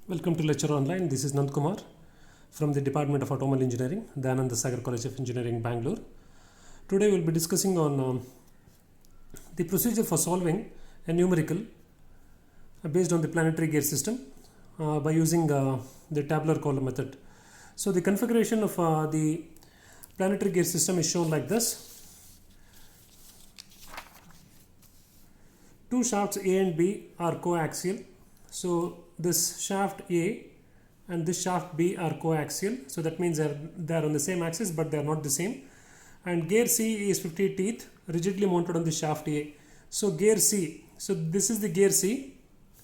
Welcome to Lecture Online. This is Nand Kumar from the Department of Automobile Engineering, Dayananda Sagar College of Engineering, Bangalore. Today we will be discussing on the procedure for solving a numerical based on the planetary gear system by using the tabular column method. So the configuration of the planetary gear system is shown like this. Two shafts A and B are coaxial. So this shaft A and this shaft B are coaxial. So that means they are on the same axis, but they are not the same. And gear C is 50 teeth rigidly mounted on the shaft A. So gear C. So this is the gear C.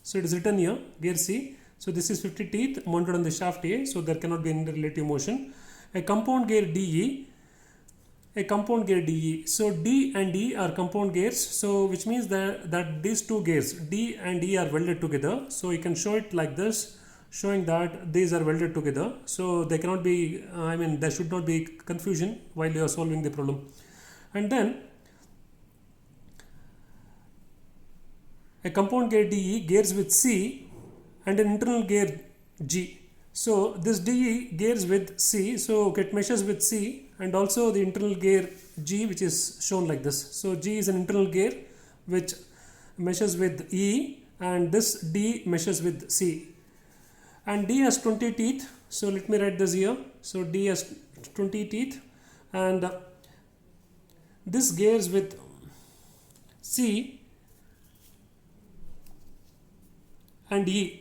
So it is written here gear C. So this is 50 teeth mounted on the shaft A. So there cannot be any relative motion. A compound gear DE. So D and E are compound gears, so which means that these two gears D and E are welded together. So you can show it like this, showing that these are welded together. So they cannot be, there should not be confusion while you are solving the problem. And then a compound gear DE gears with C and an internal gear G. So this DE gears with C, so it measures with C, and also the internal gear G, which is shown like this. So G is an internal gear which measures with E, and this D measures with C. And D has 20 teeth, so let me write this here. So D has 20 teeth, and this gears with C and E.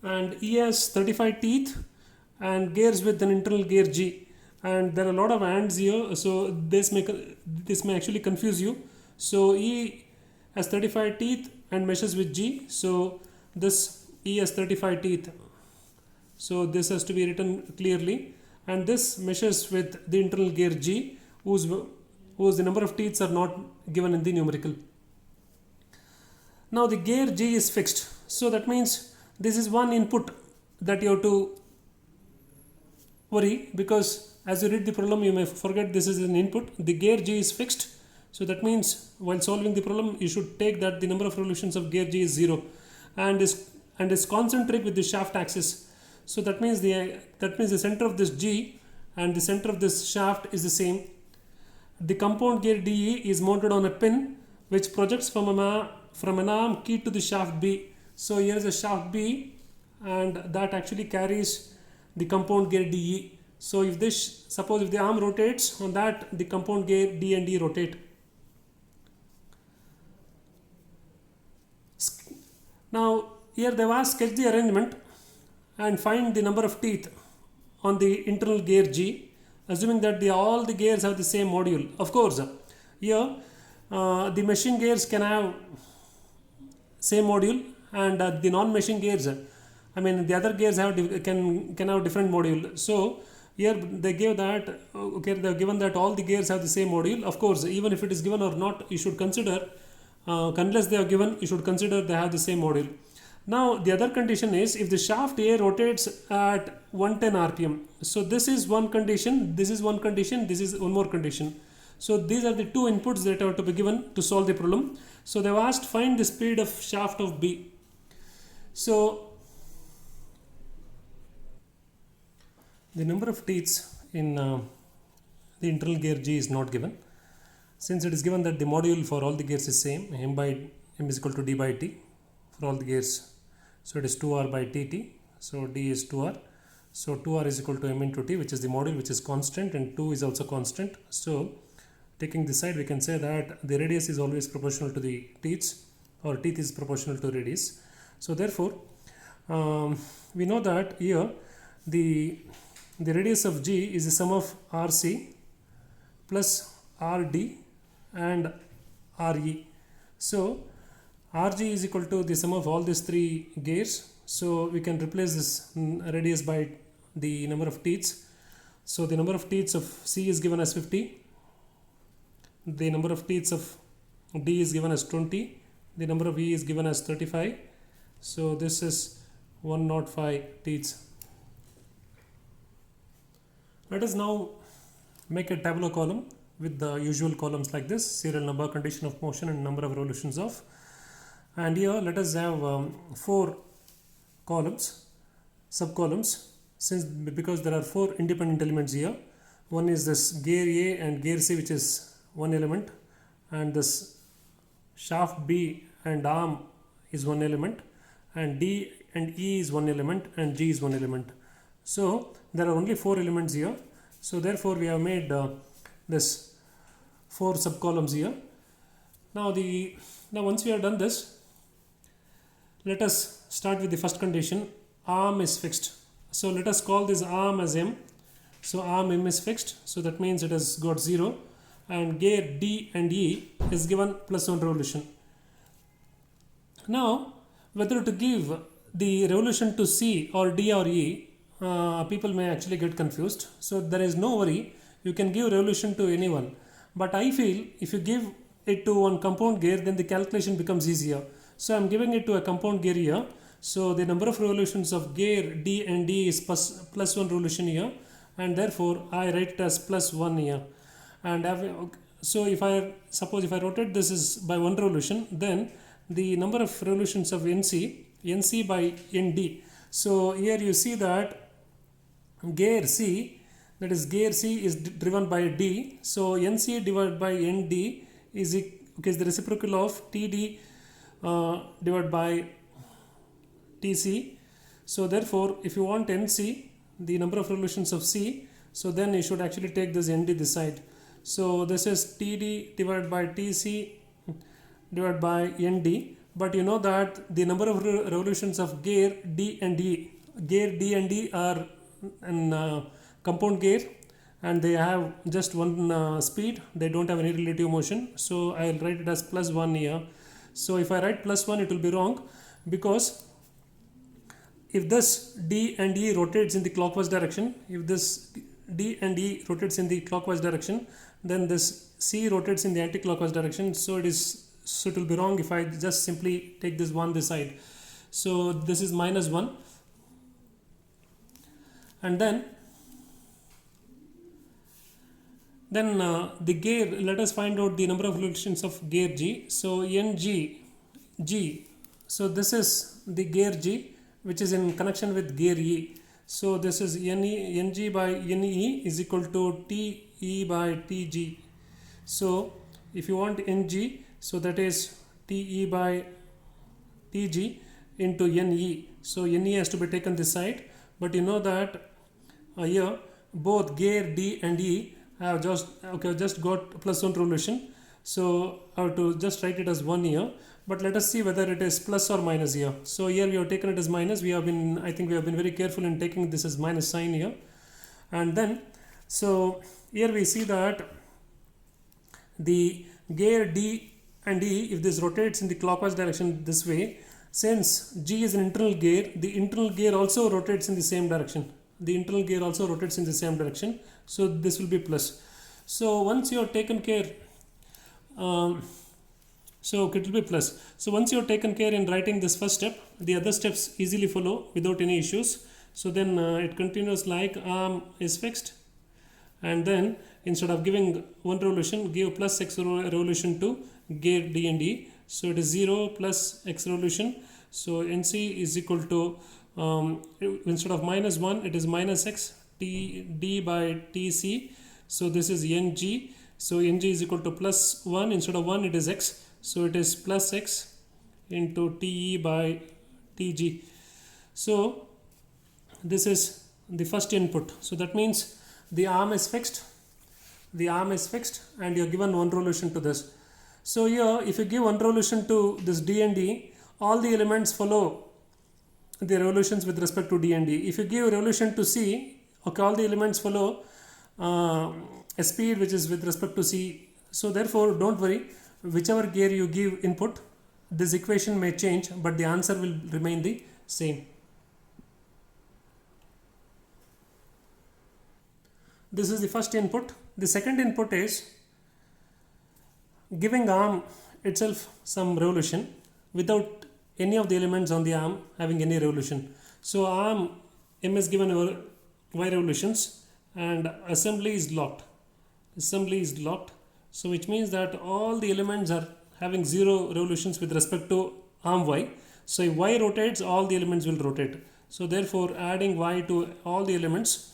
And E has 35 teeth and gears with an internal gear G, and there are a lot of ands here, so this may actually confuse you. So E has 35 teeth and measures with G, so this E has 35 teeth, so this has to be written clearly, and this measures with the internal gear G, whose the number of teeth are not given in the numerical. Now the gear G is fixed, so that means this is one input that you have to worry, because as you read the problem you may forget this is an input. The gear G is fixed, so that means while solving the problem you should take that the number of revolutions of gear G is 0 and is concentric with the shaft axis. So that means the center of this G and the center of this shaft is the same. The compound gear DE is mounted on a pin which projects from an arm key to the shaft B. So here is a shaft B, and that actually carries the compound gear DE. So if the arm rotates on that, the compound gear D and E rotate. Now here they have asked sketch the arrangement and find the number of teeth on the internal gear G, assuming that all the gears have the same module. Of course, here the machine gears can have same module, and the non-machine gears, the other gears can have different module. So here they give that, they have given that all the gears have the same module. Of course, even if it is given or not, you should consider, unless they are given, you should consider they have the same module. Now the other condition is if the shaft A rotates at 110 rpm. So this is one condition, this is one condition, this is one more condition. So these are the two inputs that are to be given to solve the problem. So they have asked find the speed of shaft of B. So the number of teeth in the internal gear G is not given, since it is given that the module for all the gears is same, m is equal to d by t for all the gears. So it is 2r by tt, so d is 2r. So 2r is equal to m into t, which is the module which is constant, and 2 is also constant. So taking this side, we can say that the radius is always proportional to the teeth, or teeth is proportional to radius. So therefore, we know that here the radius of G is the sum of RC plus RD and RE. So RG is equal to the sum of all these three gears. So we can replace this radius by the number of teeth. So the number of teeth of C is given as 50. The number of teeth of D is given as 20. The number of E is given as 35. So this is 105 teeth. Let us now make a tabular column with the usual columns like this: serial number, condition of motion, and number of revolutions of And here let us have 4 columns, subcolumns, since because there are 4 independent elements here. One is this gear A and gear C, which is one element, and this shaft B and arm is one element, and D and E is one element, and G is one element. So there are only 4 elements here. So therefore we have made this 4 subcolumns here. Now once we have done this, let us start with the first condition. Arm is fixed. So let us call this arm as M. So arm M is fixed. So that means it has got 0. And gear D and E is given +1 revolution. Now whether to give the revolution to C or D or E, people may actually get confused. So there is no worry. You can give revolution to anyone. But I feel if you give it to one compound gear, then the calculation becomes easier. So I am giving it to a compound gear here. So the number of revolutions of gear D and D is plus 1 revolution here, and therefore I write it as +1 here. And so if I rotate this is by 1 revolution, then the number of revolutions of NC by ND. So here you see that gear C, that is gear C is driven by D. So NC divided by ND is the reciprocal of TD divided by TC. So therefore if you want NC, the number of revolutions of C, so then you should actually take this ND this side. So this is TD divided by TC divided by ND. But you know that the number of revolutions of gear D and E are an compound gear, and they have just one speed. They don't have any relative motion. So I'll write it as +1 here. So if I write +1, it will be wrong, because if this D and E rotates in the clockwise direction, then this C rotates in the anti-clockwise direction. So it will be wrong if I just simply take this 1 this side. So this is -1, and then the gear, let us find out the number of revolutions of gear G. So G, so this is the gear G, which is in connection with gear E. So this is NG by NE is equal to TE by TG. So if you want NG, so that is TE by TG into NE. So NE has to be taken this side, but you know that here both gear D and E have just got +1 revolution. So I have to just write it as 1 here. But let us see whether it is plus or minus here. So here we have taken it as minus. I think we have been very careful in taking this as minus sign here. And then, so here we see that the gear D and E, if this rotates in the clockwise direction this way, since G is an internal gear, the internal gear also rotates in the same direction. So this will be plus. So once you have taken care, so it will be plus. So once you have taken care in writing this first step, the other steps easily follow without any issues. So then it continues like arm is fixed, and then instead of giving 1 revolution, give plus x revolution to gear D and E. So it is 0 plus x revolution. So NC is equal to instead of -1, it is minus x D by TC. So this is NG. So NG is equal to +1. Instead of 1, it is x. So it is plus x into TE by TG. So this is the first input. So that means the arm is fixed. And you are given 1 revolution to this. So here, if you give 1 revolution to this D and E, all the elements follow the revolutions with respect to D and E. If you give revolution to C, okay, all the elements follow a speed which is with respect to C. So therefore, don't worry. Whichever gear you give input, this equation may change, but the answer will remain the same. This is the first input. The second input is giving arm itself some revolution without any of the elements on the arm having any revolution. So arm M is given Y revolutions and assembly is locked. So which means that all the elements are having 0 revolutions with respect to arm y. So if y rotates, all the elements will rotate. So therefore adding y to all the elements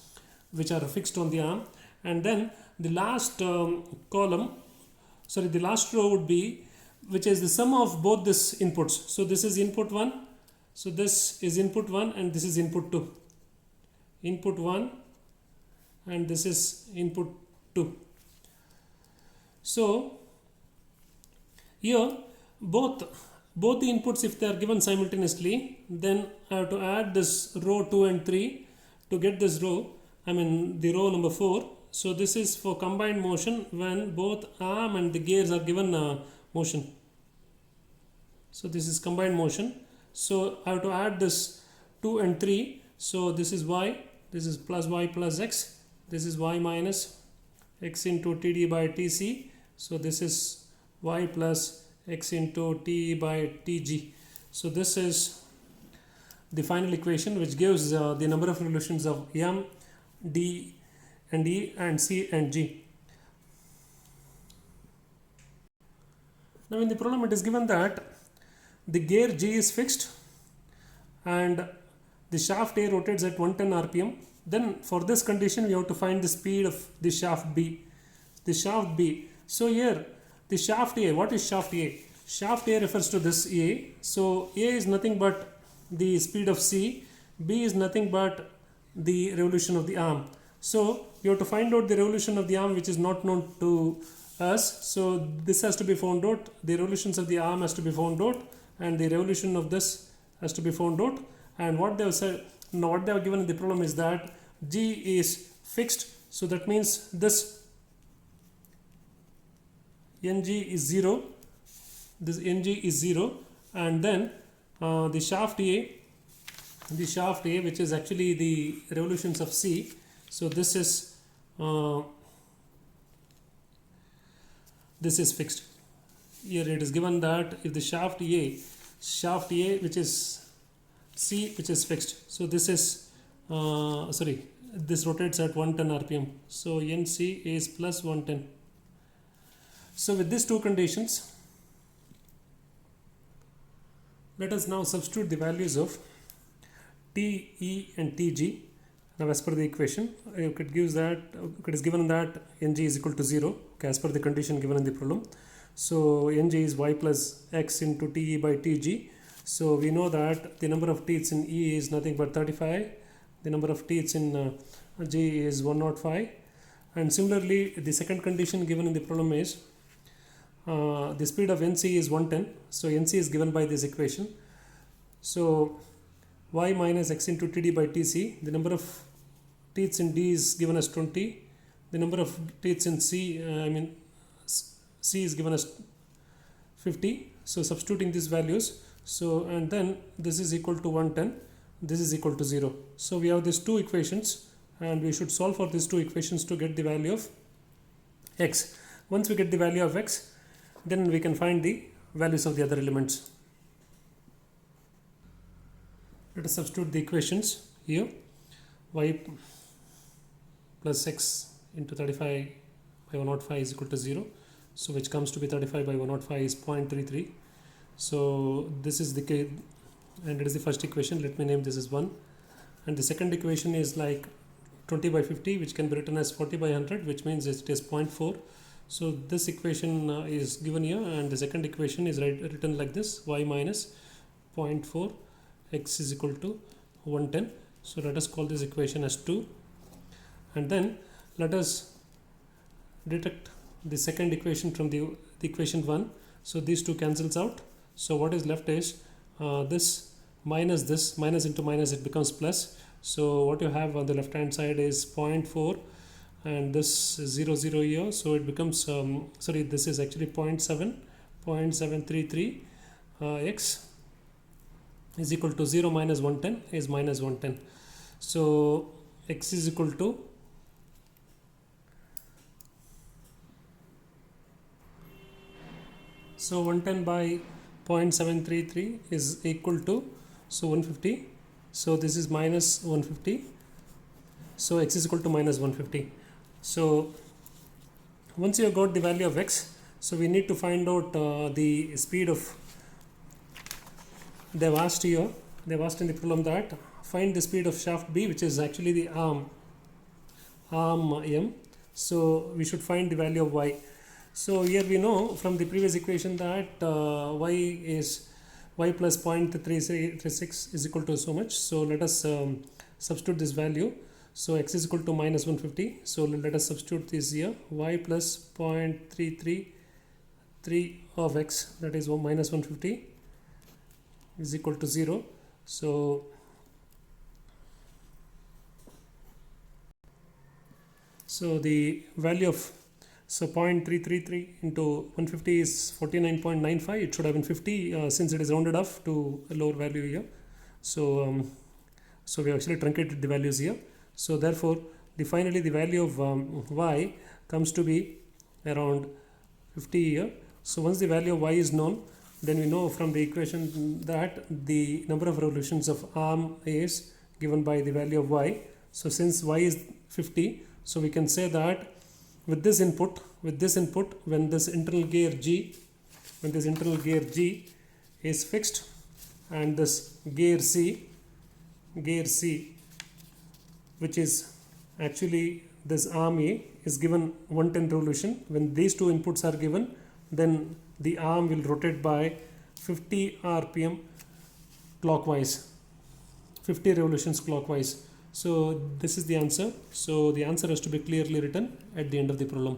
which are fixed on the arm, and then the last the last row would be, which is the sum of both this inputs. So this is input 1, so this is input 1 and this is input 2. Input 1 and this is input 2. So here both the inputs, if they are given simultaneously, then I have to add this row 2 and 3 to get this row, the row number 4. So this is for combined motion when both arm and the gears are given motion. So this is combined motion. So I have to add this 2 and 3. So this is y, this is plus y plus x, this is y minus x into Td by Tc. So this is y plus x into T by Tg. So this is the final equation, which gives the number of revolutions of M, D and E and C and G. Now in the problem it is given that the gear G is fixed and the shaft A rotates at 110 rpm. Then for this condition we have to find the speed of the shaft B. The shaft B. So here the shaft A, what is shaft A? Shaft A refers to this A. So A is nothing but the speed of C. B is nothing but the revolution of the arm. So you have to find out the revolution of the arm, which is not known to us. So this has to be found out. The revolutions of the arm has to be found out, and the revolution of this has to be found out. And what they have said, what they have given in the problem is that G is fixed. So that means this Ng is 0. This Ng is 0, and then the shaft A, which is actually the revolutions of C. So this is fixed. Here it is given that if the shaft A which is C, which is fixed. So this is this rotates at 110 rpm. So Nc is plus 110. So with these two conditions, let us now substitute the values of T, E and Tg. Now as per the equation, it gives that it is given that Ng is equal to 0, okay, as per the condition given in the problem. So Ng is y plus x into Te by Tg. So we know that the number of teeth in E is nothing but 35. The number of teeth in G is 105. And similarly, the second condition given in the problem is the speed of Nc is 110. So Nc is given by this equation. So y minus x into Td by Tc, the number of teeth in D is given as 20. The number of teeth in C is given as 50. So substituting these values, so and then this is equal to 110, this is equal to 0. So we have these two equations, and we should solve for these two equations to get the value of x. Once we get the value of x, then we can find the values of the other elements. Let us substitute the equations here. Y plus x into 35 by 105 is equal to 0. So which comes to be 35 by 105 is 0.33. So this is the case, and it is the first equation. Let me name this as 1. And the second equation is like 20 by 50, which can be written as 40 by 100, which means it is 0.4. So this equation is given here, and the second equation is written like this: y minus 0.4 x is equal to 110. So let us call this equation as 2, and then let us deduct the second equation from the equation 1. So these two cancels out. So what is left is this, minus into minus, it becomes plus. So what you have on the left hand side is 0.4, and this is 0 0 here, so it becomes this is actually 0.733 x is equal to 0 minus 110 is minus 110. So x is equal to so 110 by 0.733 is equal to 150. So this is minus 150. So x is equal to minus 150. So once you have got the value of x, so we need to find out the speed of they've asked here, they've asked in the problem that find the speed of shaft B, which is actually the arm M. So we should find the value of y. So here we know from the previous equation that y plus 0.336 is equal to so much. So let us substitute this value. So x is equal to minus 150. So let us substitute this here. Y plus 0.333 of x, that is minus 150, is equal to 0. So the value of 0.333 into 150 is 49.95. It should have been 50 since it is rounded off to a lower value here. So we actually truncated the values here. So therefore, finally the value of y comes to be around 50 here. So once the value of y is known, then we know from the equation that the number of revolutions of arm is given by the value of y. So since y is 50, so we can say that with this input, when this internal gear G is fixed, and this gear C, which is actually this arm A, is given 110 revolution. When these two inputs are given, then the arm will rotate by 50 rpm clockwise, 50 revolutions clockwise. So this is the answer. So the answer has to be clearly written at the end of the problem.